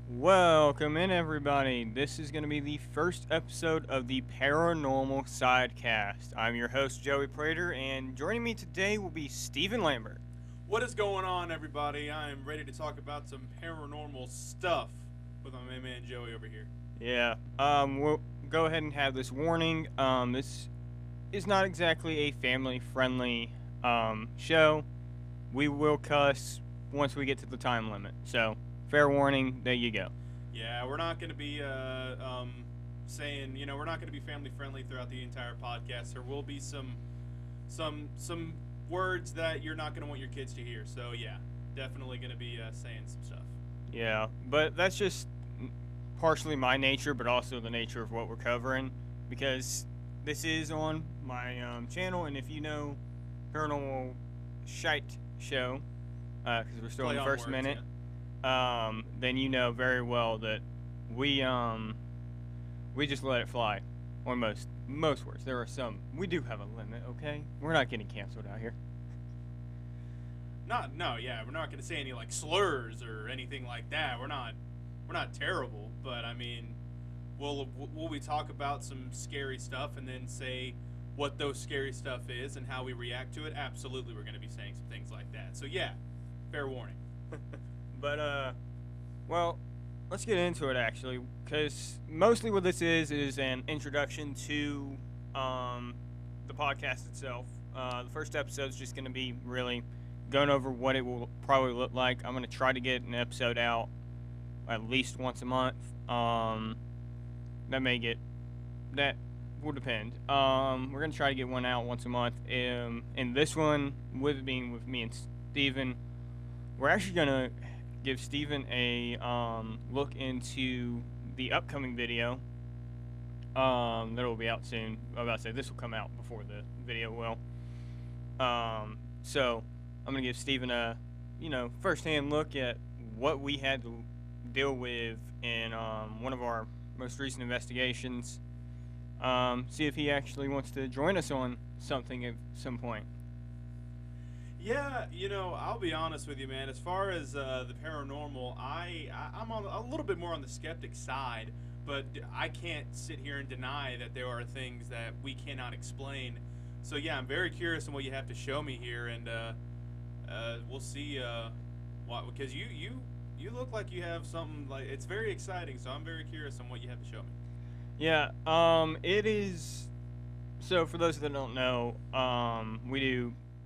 Welcome in, everybody. This is going to be the first episode of the Paranormal Sidecast. I'm your host, Joey Prater, and joining me today will be Stephen Lambert. What is going on, everybody? I am ready to talk about some paranormal stuff with my main man Joey over here. We'll go ahead and have this warning. This is not exactly a family-friendly show. We will cuss once we get to the time limit. So, fair warning. There you go. Yeah, we're not going to be saying, we're not going to be family friendly throughout the entire podcast. There will be some words that you're not going to want your kids to hear. So yeah, definitely going to be saying some stuff. Yeah, but that's just partially my nature, but also the nature of what we're covering, because this is on my channel, and if you know Paranormal Shite Show, because we're still in the first minute, then you know very well that we just let it fly on most words. There are some we do have a limit, okay? We're not getting canceled out here. We're not going to say any like slurs or anything like that. We're not terrible, but I mean, will we talk about some scary stuff and then say what those scary stuff is and how we react to it? Absolutely, we're going to be saying some things like that. So yeah, fair warning. But well, let's get into it actually, because mostly what this is an introduction to the podcast itself. The first episode is just going to be really going over what it will probably look like. I'm going to try to get an episode out at least once a month. That will depend. We're going to try to get one out once a month. And this one, with being with me and Steven, we're actually going to give Steven a look into the upcoming video that will be out soon. I'm about to say this will come out before the video will. So I'm gonna give Steven a first-hand look at what we had to deal with in one of our most recent investigations. See if he actually wants to join us on something at some point. Yeah, I'll be honest with you, man. As far as the paranormal, I'm a little bit more on the skeptic side, but I can't sit here and deny that there are things that we cannot explain. So yeah, I'm very curious on what you have to show me here, and we'll see. Because you look like you have something like it's very exciting. So I'm very curious on what you have to show me. Yeah, it is. So for those that don't know,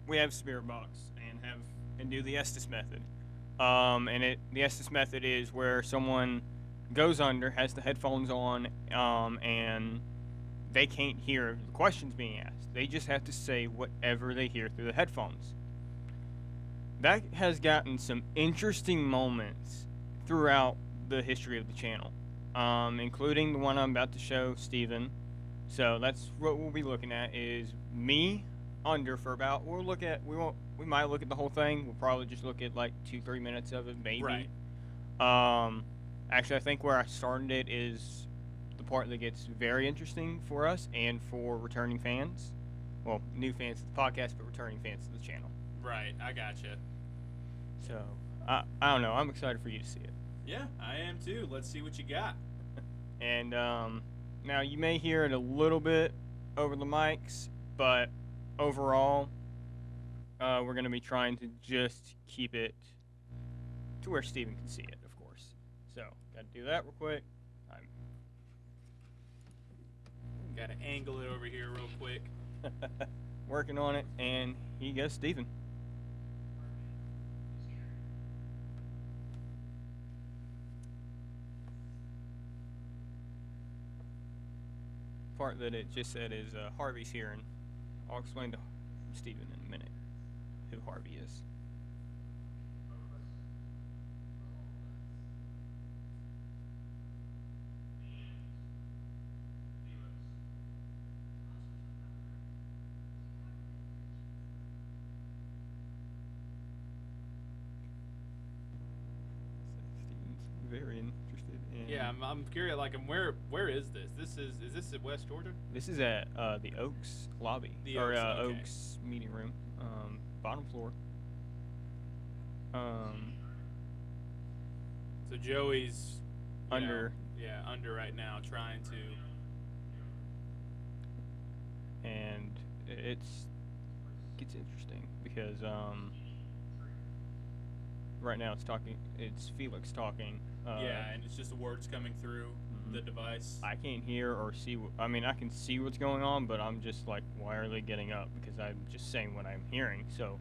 we have Spirit Box and do the Estes method. The Estes method is where someone goes under, has the headphones on, and they can't hear the questions being asked. They just have to say whatever they hear through the headphones. That has gotten some interesting moments throughout the history of the channel, including the one I'm about to show Steven. So that's what we'll be looking at is me under for about we might look at the whole thing. We'll probably just look at like 2-3 minutes of it, maybe. Right. Actually, I think where I started it is the part that gets very interesting for us and for returning fans. Well, new fans to the podcast, but returning fans to the channel. Right, I gotcha. So, I don't know. I'm excited for you to see it. Yeah, I am too. Let's see what you got. And now you may hear it a little bit over the mics, but overall, we're going to be trying to just keep it to where Steven can see it, of course. So, got to do that real quick. Got to angle it over here real quick. Working on it, and here you go, Steven. Part that it just said is Harvey's here, and I'll explain to Steven in a minute who Harvey is. Steven's very interested in. Yeah, I'm curious. Like, where is this? Is this at West Georgia? This is at the Oaks lobby Okay. Oaks meeting room, bottom floor. So Joey's under, yeah, under right now, trying to. and it's gets interesting because right now it's talking. It's Felix talking. Yeah, and it's just the words coming through Mhm. the device. I can't hear or see. I mean, I can see what's going on, but I'm just like, why are they getting up? Because I'm just saying what I'm hearing. So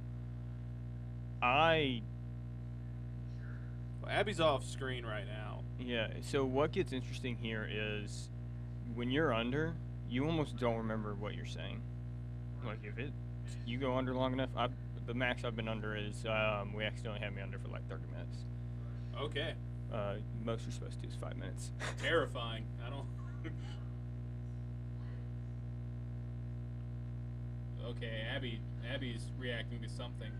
I Well, Abby's off screen right now. yeah. So what gets interesting here is when you're under, you almost don't remember what you're saying. Like if it you go under long enough, the max I've been under is we accidentally had me under for like 30 minutes. Okay. Most you're supposed to do is 5 minutes. Terrifying. I don't. Okay, Abby's reacting to something.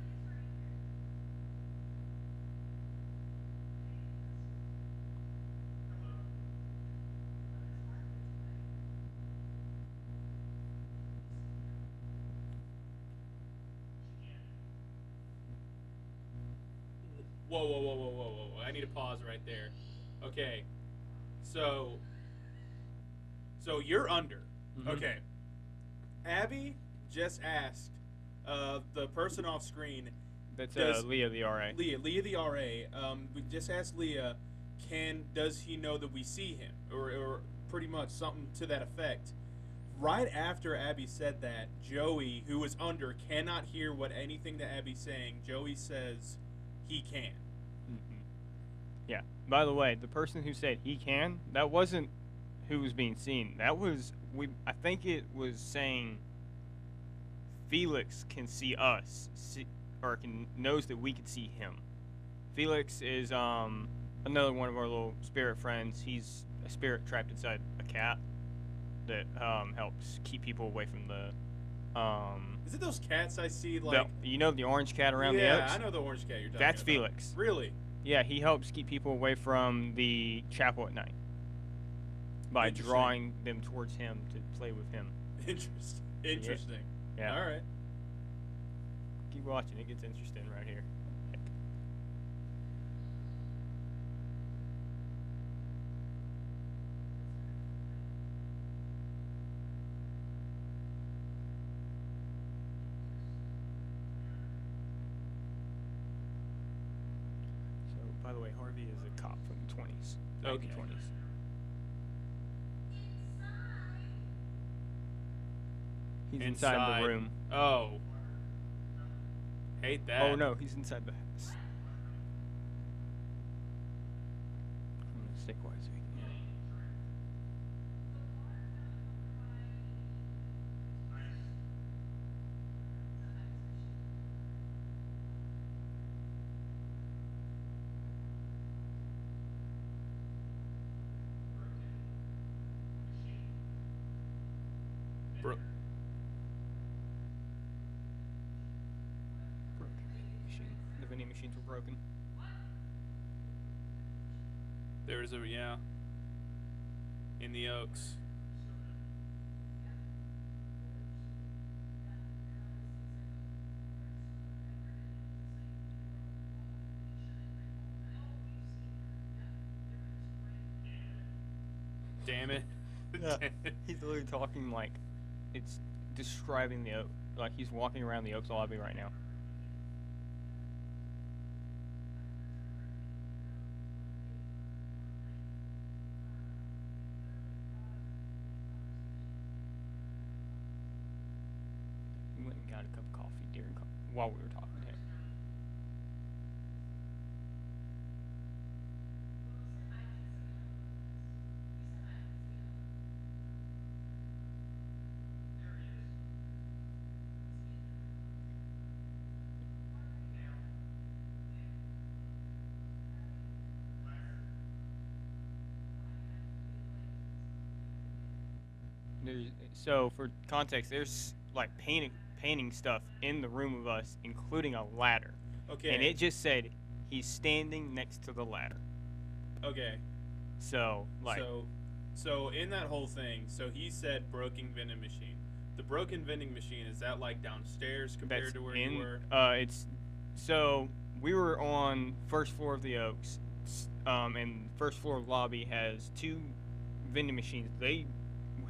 Whoa, whoa, whoa, whoa, whoa, whoa! I need to pause right there. Okay, so you're under. Mhm. Okay, Abby just asked the person off screen. That's Does Leah the RA. Leah the RA. We just asked Leah, does he know that we see him, or pretty much something to that effect. Right after Abby said that, Joey, who was under, cannot hear what anything that Abby's saying. Joey says he can. Mhm. Yeah. By the way, the person who said he can, that wasn't who was being seen. That was I think it was saying Felix can see us, or knows that we can see him. Felix is another one of our little spirit friends. He's a spirit trapped inside a cat that helps keep people away from the Is it those cats I see? Like, you know the orange cat around the yeah, oaks? I know the orange cat you're talking That's about. Felix. Really? Yeah, he helps keep people away from the chapel at night by Interesting. drawing them towards him to play with him. Interesting. Yeah. All right. Keep watching. It gets interesting right here. So, by the way, Harvey is a cop from the 20s. Okay. 1920s. He's inside the room. Oh. Hate that. Oh no, he's inside the house. I'm gonna stay quiet so he can hear. Bro- Broken vending machine. The vending machines were broken. There's in the Oaks. Damn it. Yeah. He's literally talking like it's describing the oak. Like he's walking around the Oaks lobby right now. We went and got a cup of coffee while we were talking to him. So for context, there's like painting stuff in the room of us, including a ladder. Okay. And it just said he's standing next to the ladder. Okay. So like So in that whole thing, so he said broken vending machine. The broken vending machine, is that like downstairs compared that's to where in you were? it's so we were on first floor of the Oaks. and the first floor lobby has two vending machines. They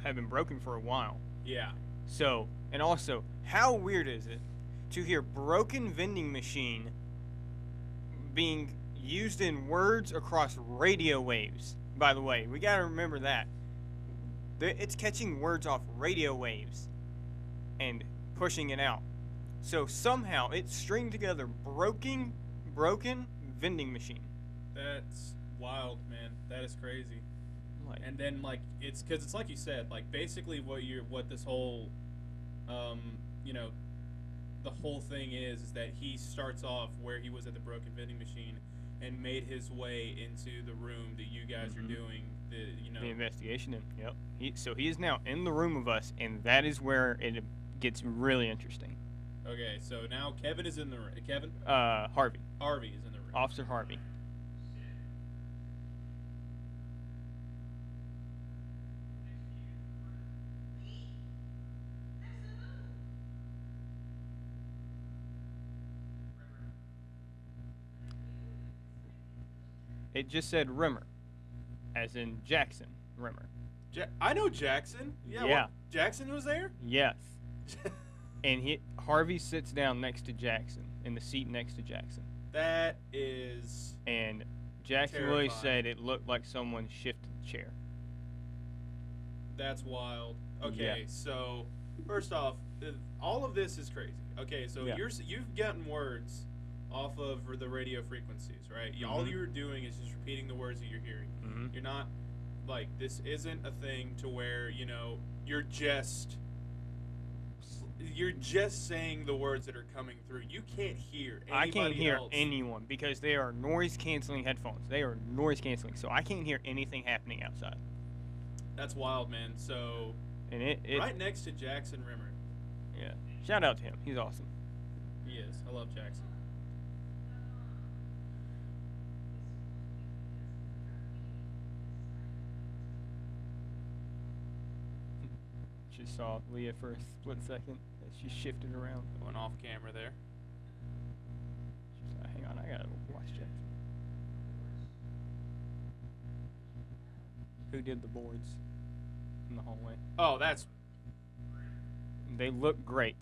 have been broken for a while. Yeah. So, and also, how weird is it to hear broken vending machine being used in words across radio waves? By the way, we gotta remember that. It's catching words off radio waves and pushing it out. So somehow it's stringed together broken vending machine. That's wild, man. That is crazy. Like, And then like it's because it's like you said, like basically what this whole, um, you know, the whole thing is that he starts off where he was at the broken vending machine and made his way into the room that you guys are doing the investigation. And yep, so he is now in the room with us, and that is where it gets really interesting. Okay, so now Kevin is in the room. Kevin? Harvey, Harvey is in the room. Officer Harvey. It just said Rimmer, as in Jackson Rimmer. I know Jackson. Yeah. Yeah. What? Jackson was there? Yes. And Harvey sits down next to Jackson, in the seat next to Jackson. That is And Jackson really terrifying. said it looked like someone shifted the chair. That's wild. Okay, Yeah. so first off, all of this is crazy. Okay, so Yeah. you've gotten words off of the radio frequencies, right? All Mhm. you're doing is just repeating the words that you're hearing. Mm-hmm. You're not like this isn't a thing to where you're just saying the words that are coming through. You can't hear anybody I can't hear else. anyone because they are noise canceling headphones. They are noise canceling, so I can't hear anything happening outside. That's wild, man. So And it right next to Jackson Rimmer. yeah. Shout out to him. He's awesome. He is. I love Jackson. Just saw Leah for a split second as she shifted around. Going off camera there. She's like, hang on, I gotta watch Jackson. Who did the boards in the hallway? Oh, that's They look great.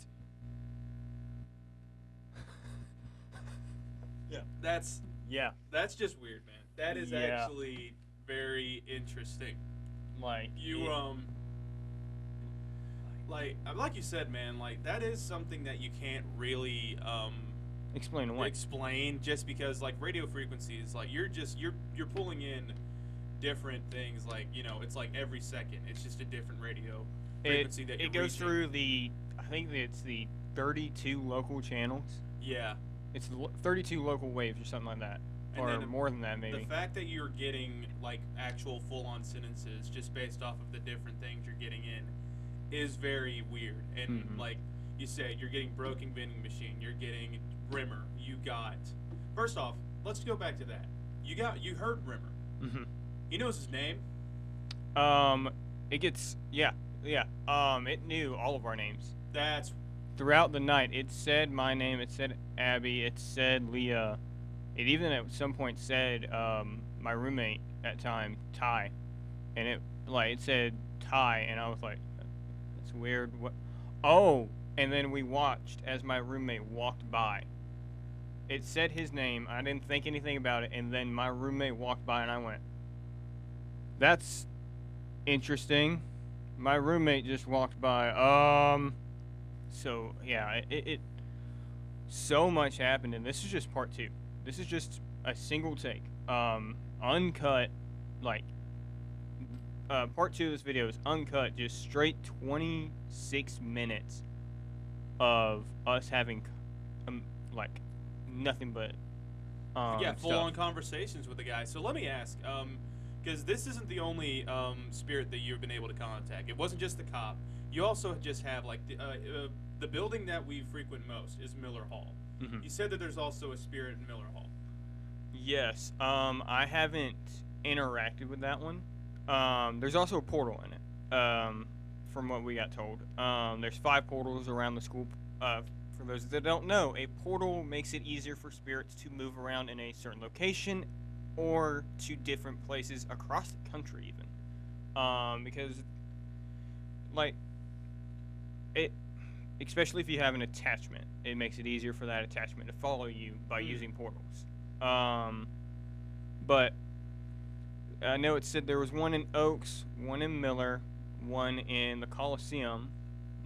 that's Yeah. that's just weird, man. That is Yeah. actually very interesting. Like You like you said, man, like that is something that you can't really explain away. explain just because like radio frequencies, like you're pulling in different things, like it's like every second it's just a different radio frequency that you're it goes reaching. through I think it's the 32 local channels. Yeah. It's 32 local waves or something like that, And or then more than that maybe. The fact that you're getting like actual full-on sentences just based off of the different things you're getting in is very weird. And Mhm. like you said, you're getting broken vending machine, you're getting Rimmer. You got first off, let's go back to that. You heard Rimmer. Mhm. He knows his name. It gets yeah. It knew all of our names That's throughout the night. It said my name. It said Abby. It said Leah. It even at some point said my roommate at time Ty, and it said Ty, and I was like, that's weird. What? Oh, and then we watched as my roommate walked by. It said his name. I didn't think anything about it, and then my roommate walked by, and I went, that's interesting. My roommate just walked by. So yeah, it so much happened, and this is just part 2. This is just a single take, uncut, like part 2 of this video is uncut, just straight 26 minutes of us having like nothing but full-on stuff. conversations with the guy. So let me ask, because this isn't the only spirit that you've been able to contact. It wasn't just the cop. You also just have like the building that we frequent most is Miller Hall. Mhm. You said that there's also a spirit in Miller Hall. Yes. I haven't interacted with that one. There's also a portal in it. From what we got told. There's 5 portals around the school. For those that don't know, a portal makes it easier for spirits to move around in a certain location or to different places across the country, even. Because like it, especially if you have an attachment, it makes it easier for that attachment to follow you by Mm. using portals. Um, but I know it said there was one in Oaks, one in Miller, one in the Coliseum,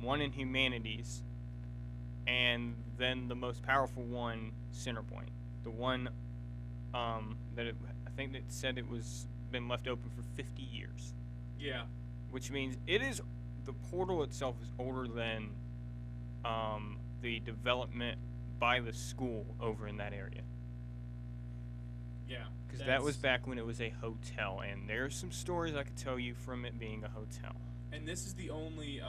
one in Humanities, and then the most powerful one, Centerpoint. The one I think it said it was been left open for 50 years, Yeah. which means it is the portal itself is older than the development by the school over in that area. Yeah. Because that was That's back when it was a hotel, and there's some stories I could tell you from it being a hotel. and this is the only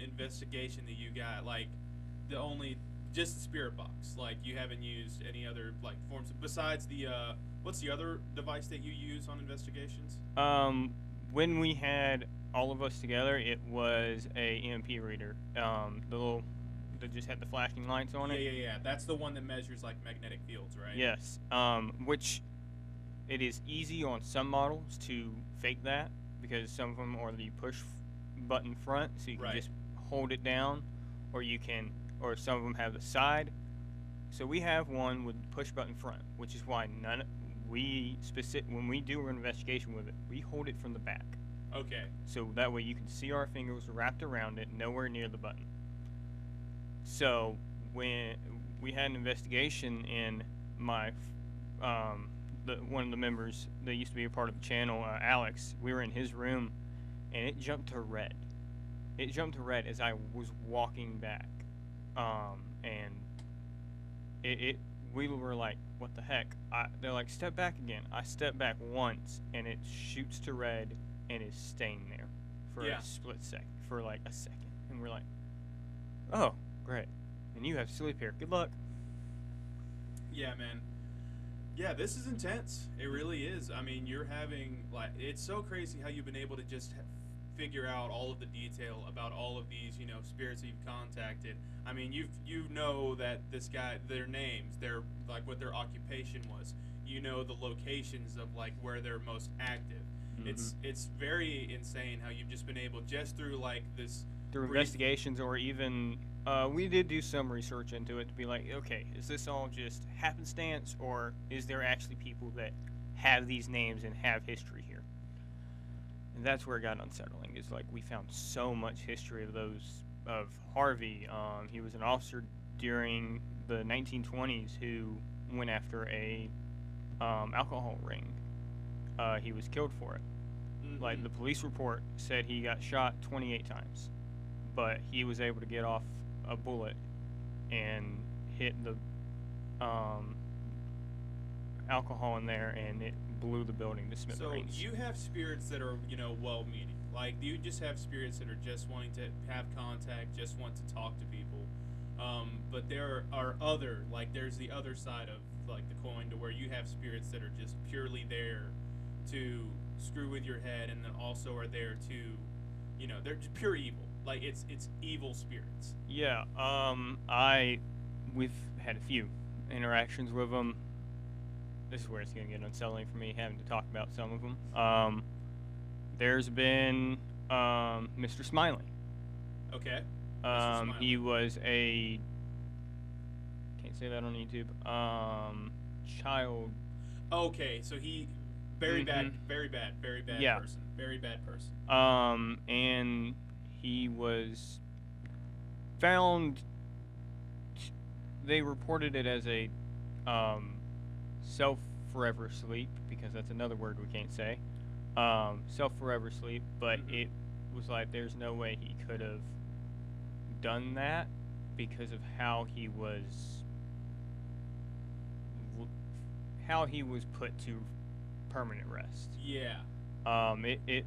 investigation that you got, like the only just the spirit box. Like you haven't used any other like forms besides the what's the other device that you use on investigations? When we had all of us together, it was a EMP reader. The little that just had the flashing lights on Yeah, it. yeah, yeah. That's the one that measures like magnetic fields, right? Yes. Which it is easy on some models to fake that because some of them are the push button front, so you can Right. just hold it down, or you can, or some of them have the side. So we have one with push button front, which is why none we specific when we do an investigation with it, we hold it from the back, Okay. so that way you can see our fingers wrapped around it, nowhere near the button. So when we had an investigation in my one of the members that used to be a part of the channel, Alex, we were in his room, and it jumped to red. It jumped to red as I was walking back, and it we were like, what the heck? They're like, step back again. I step back once, and it shoots to red and is staying there for Yeah. a split second, for like a second, and we're like, oh, great. And you have sleep here. Good luck. Yeah, man. Yeah, this is intense. It really is. I mean, you're having like it's so crazy how you've been able to just figure out all of the detail about all of these, spirits that you've contacted. I mean, you know that this guy, their names, their like what their occupation was. You know the locations of like where they're most active. Mm-hmm. It's very insane how you've just been able just through like this Through brief. investigations, or even we did do some research into it to be like, okay, is this all just happenstance, or is there actually people that have these names and have history here? And that's where it got unsettling. Is like we found so much history of those of Harvey. He was an officer during the 1920s who went after a alcohol ring. He was killed for it. Like Mm-hmm. the police report said, he got shot 28 times, but he was able to get off a bullet and hit the um, alcohol in there, and it blew the building to So smithereens. you have spirits that are, well-meaning. Like you just have spirits that are just wanting to have contact, just want to talk to people. But there are other, like there's the other side of like the coin to where you have spirits that are just purely there to screw with your head, and then also are there to, they're just pure evil. Like it's evil spirits. Yeah, we've had a few interactions with them. This is where it's gonna get unsettling for me having to talk about some of them. There's been Mr. Smiley. Okay, Mr. He Smiley. was a, can't say that on YouTube. Child. Okay, so he very bad, Mm-hmm. very bad, very bad Yeah. person, very bad person. And he was found. They reported it as a self forever sleep, because that's another word we can't say. Self forever sleep, but Mhm. it was like there's no way he could have done that because of how he was put to permanent rest. Yeah. It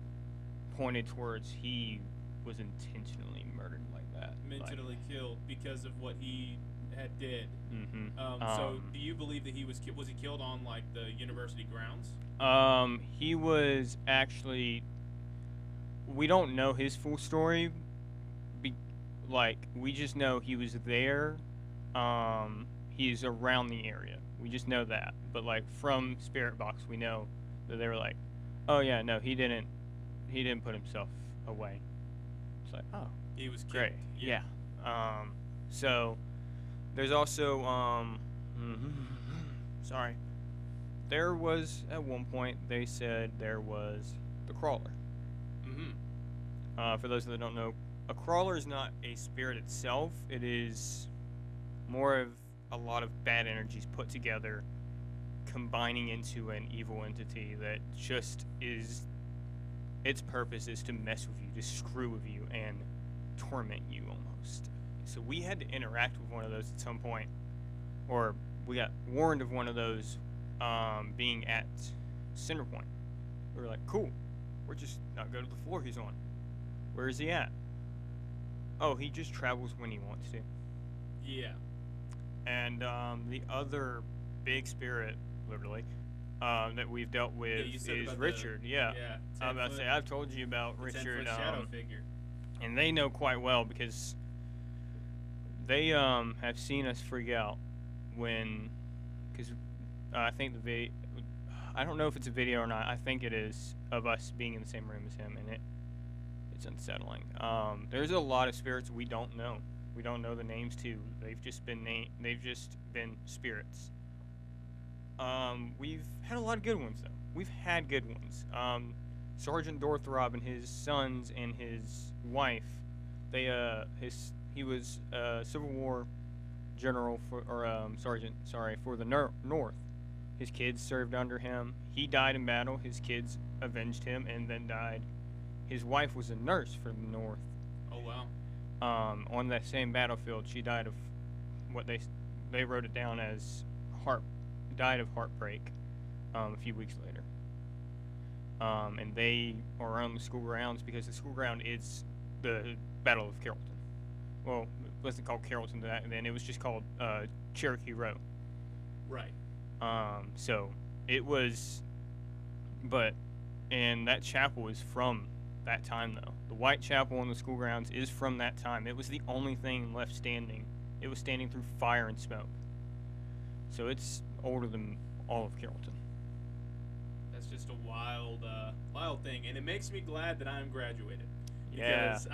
pointed towards he was intentionally murdered like that. Mentally killed because of what he had did. Mm-hmm. So do you believe that was he killed on like the university grounds? He was actually. We don't know his full story. Be, like we just know he was there. He's around the area. We just know that. But like from Spirit Box, we know that they were like, oh yeah, no, he didn't put himself away. It's like, oh, He was great, kicked. yeah. So there's also sorry, there was at one point they said there was the crawler. For those that don't know, a crawler is not a spirit itself. It is more of a lot of bad energies put together, combining into an evil entity that just is. Its purpose is to mess with you, to screw with you, and torment you almost. So we had to interact with one of those at some point, or we got warned of one of those being at Centerpoint. We were like, cool, we're just not go to the floor he's on. Where is he at? Oh, he just travels when he wants to. Yeah. And the other big spirit, literally, that we've dealt with is Richard. Yeah. I'm about to say, I've told you about Richard. 10-foot shadow figure. And they know quite well because they have seen us freak out when, because I think the video, I don't know if it's a video or not. I think it is, of us being in the same room as him, and it's unsettling. There's a lot of spirits we don't know. We don't know the names to. They've just been spirits. We've had a lot of good ones though. We've had good ones. Sergeant Dorthrob and his sons and his wife, he was a Civil War general sergeant, for the North. His kids served under him. He died in battle. His kids avenged him and then died. His wife was a nurse for the North. Oh wow. On that same battlefield, she died of what they wrote it down as died of heartbreak a few weeks later. And they are on the school grounds because the school ground is the Battle of Carrollton. Well, it wasn't called Carrollton then. It was just called Cherokee Row. Right. So it was, and that chapel is from that time though. The white chapel on the school grounds is from that time. It was the only thing left standing. It was standing through fire and smoke. So it's older than all of Carrollton. That's just a wild thing, and it makes me glad that I'm graduated. Yeah. Because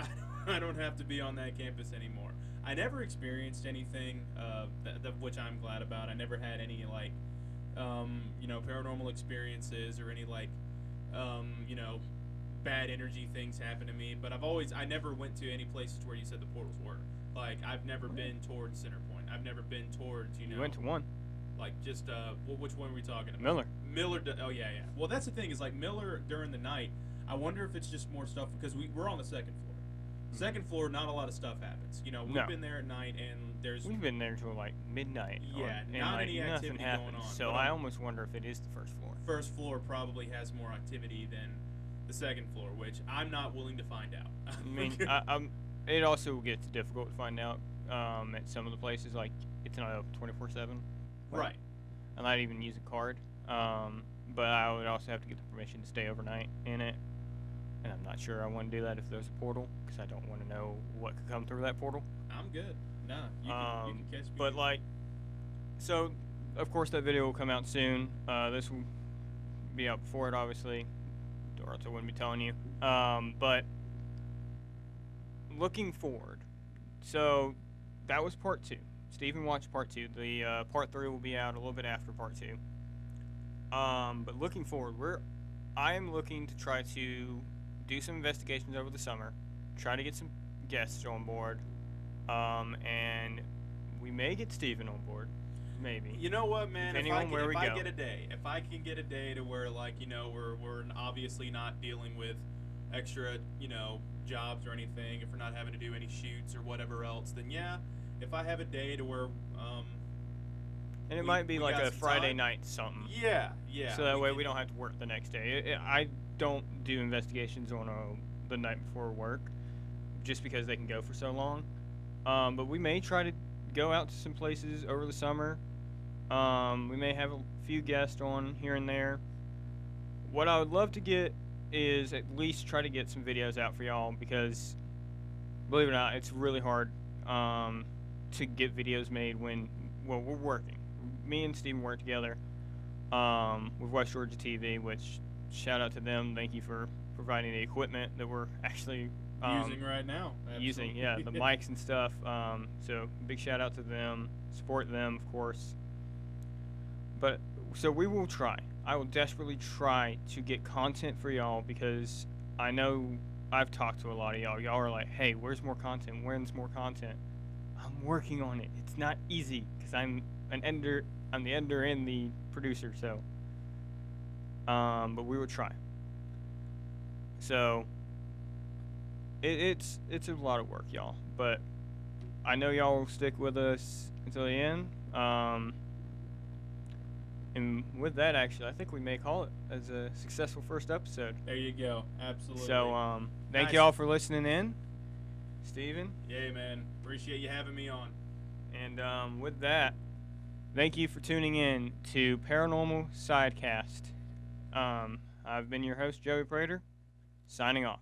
I don't have to be on that campus anymore. I never experienced anything which I'm glad about. I never had any paranormal experiences or any bad energy things happen to me. But I never went to any places where you said the portals were. Like I've never been towards Centerpoint. I've never been towards You went to one. Like just which one were we talking about? Miller. Oh yeah. Well, that's the thing is like Miller during the night. I wonder if it's just more stuff because we're on the second floor. Second floor, not a lot of stuff happens. We've been there at night and we've been there until like midnight. Yeah, and not like any nothing activity happens. going on. So I almost wonder if it is the first floor. First floor probably has more activity than the second floor, which I'm not willing to find out. I mean, it also gets difficult to find out at some of the places. Like it's not open 24/7. Right. I'm not even using a card. But I would also have to get the permission to stay overnight in it. And I'm not sure I want to do that if there's a portal, because I don't want to know what could come through that portal. I'm good. Nah, you can catch me. But so of course that video will come out soon. This will be out before it, obviously, or else I wouldn't be telling you. But looking forward, so that was part 2. Stephen watched part 2. The part 3 will be out a little bit after part 2. But looking forward, I am looking to try to do some investigations over the summer, try to get some guests on board, and we may get Steven on board, maybe. You know what, man? Depending on where we go. If I can get a day to where, we're obviously not dealing with extra, jobs or anything, if we're not having to do any shoots or whatever else, then yeah, if I have a day to where, and it might be like a Friday night something. Yeah. So that way we don't have to work the next day. I don't do investigations on the night before work, just because they can go for so long. But we may try to go out to some places over the summer. We may have a few guests on here and there. What I would love to get is at least try to get some videos out for y'all, because believe it or not, it's really hard to get videos made when we're working. me and Steven work together with West Georgia TV, which shout out to them. Thank you for providing the equipment that we're actually Using right now. using. Absolutely. Yeah, the mics and stuff. So big shout out to them. Support them, of course. But so we will try. I will desperately try to get content for y'all because I know I've talked to a lot of y'all. Y'all are like, "Hey, where's more content? When's more content?" I'm working on it. It's not easy because I'm an editor. I'm the editor and the producer. So, but we will try. So it's a lot of work, y'all. But I know y'all will stick with us until the end. And with that, actually, I think we may call it as a successful first episode. There you go. Absolutely. So, thank Nice. y'all for listening in, Steven. Yeah, man. Appreciate you having me on. And with that, thank you for tuning in to Paranormal Sidecast. I've been your host, Joey Prater, signing off.